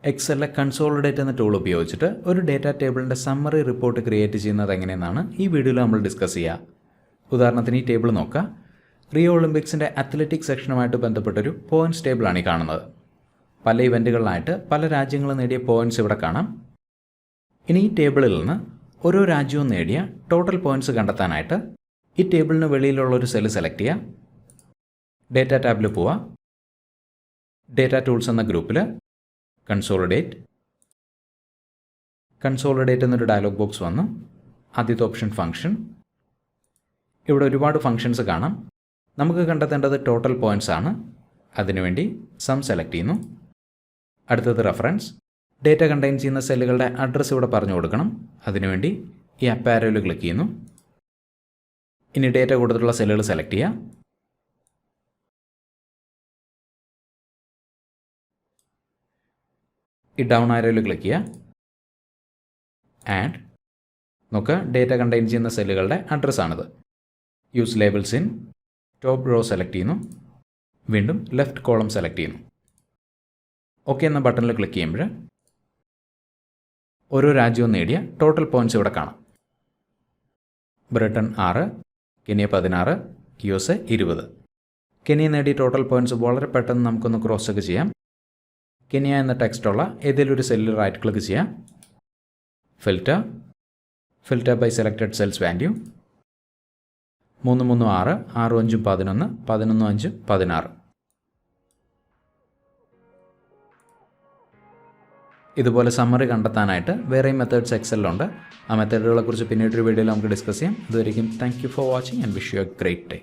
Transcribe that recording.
എക്സലിലെ consolidate എന്ന tool ഉപയോഗിച്ചിട്ട് ഒരു ഡേറ്റാ ടേബിളിൻ്റെ സമ്മറി റിപ്പോർട്ട് ക്രിയേറ്റ് ചെയ്യുന്നത് എങ്ങനെയെന്നാണ് ഈ വീഡിയോയിൽ നമ്മൾ ഡിസ്കസ് ചെയ്യുക. ഉദാഹരണത്തിന് ഈ ടേബിൾ നോക്കുക. റിയോ ഒളിമ്പിക്സിൻ്റെ അത്ലറ്റിക് സെക്ഷനുമായിട്ട് ബന്ധപ്പെട്ടൊരു പോയിൻറ്റ്സ് ടേബിളാണ് ഈ കാണുന്നത്. പല ഇവൻറ്റുകളിലായിട്ട് പല രാജ്യങ്ങൾ നേടിയ പോയിൻറ്റ്സ് ഇവിടെ കാണാം. ഇനി ഈ ടേബിളിൽ നിന്ന് ഓരോ രാജ്യവും നേടിയ ടോട്ടൽ പോയിൻറ്റ്സ് കണ്ടെത്താനായിട്ട് ഈ ടേബിളിന് വെളിയിലുള്ളൊരു സെല്ല് സെലക്ട് ചെയ്യുക. ഡേറ്റ ടാബിൽ പോവുക. ഡേറ്റ ടൂൾസ് എന്ന ഗ്രൂപ്പിൽ കൺസോളിഡേറ്റ് എന്നൊരു ഡയലോഗ് ബോക്സ് വന്നു. ആദ്യത്തെ ഓപ്ഷൻ ഫംഗ്ഷൻ. ഇവിടെ ഒരുപാട് ഫംഗ്ഷൻസ് കാണാം. നമുക്ക് കണ്ടെത്തേണ്ടത് ടോട്ടൽ പോയിൻറ്റ്സ് ആണ്. അതിനുവേണ്ടി സം സെലക്ട് ചെയ്യുന്നു. അടുത്തത് റെഫറൻസ്. ഡേറ്റ കണ്ടെയ്ൻ ചെയ്യുന്ന സെല്ലുകളുടെ അഡ്രസ്സ് ഇവിടെ പറഞ്ഞു കൊടുക്കണം. അതിനുവേണ്ടി ഈ അപ്പ് ആരോയിൽ ക്ലിക്ക് ചെയ്യുന്നു. ഇനി ഡേറ്റ കൊടുത്തിട്ടുള്ള സെല്ലുകൾ സെലക്ട് ചെയ്യുക. ഈ ഡൗൺ ആരോയിൽ ക്ലിക്ക് ചെയ്യുക. ആഡ്. നോക്കുക, ഡേറ്റ കണ്ടെയ്ൻ ചെയ്യുന്ന സെല്ലുകളുടെ അഡ്രസ്സാണിത്. Use labels in. Top row select ചെയ്യുന്നു. വീണ്ടും ലെഫ്റ്റ് കോളം സെലക്ട് ചെയ്യുന്നു. ഓക്കെ എന്ന ബട്ടണിൽ ക്ലിക്ക് ചെയ്യുമ്പോൾ ഓരോ രാജ്യവും നേടിയ ടോട്ടൽ പോയിൻറ്റ്സ് ഇവിടെ കാണാം. Britain 6, Kenya 16, USA 20. കെനിയ നേടിയ ടോട്ടൽ പോയിൻറ്റ്സ് വളരെ പെട്ടെന്ന് നമുക്കൊന്ന് ക്രോസ് ചെക്ക് ചെയ്യാം. കെനിയ എന്ന ടെക്സ്റ്റുള്ള ഏതെങ്കിലും ഒരു സെല്ലിൽ റൈറ്റ് ക്ലിക്ക് ചെയ്യാം. Filter by selected cells value. 3, 3, 6, 6, 5, 11, 11, 5, 16. ഇതുപോലെ സമ്മറി കണ്ടെത്താനായിട്ട് വേറെയും മെത്തേഡ്സ് എക്സലിലുണ്ട്. ആ മെത്തേഡുകളെക്കുറിച്ച് പിന്നീടൊരു വീഡിയോയിൽ നമുക്ക് ഡിസ്കസ് ചെയ്യാം. അതുവരെയും thank you for watching and wish you A great day.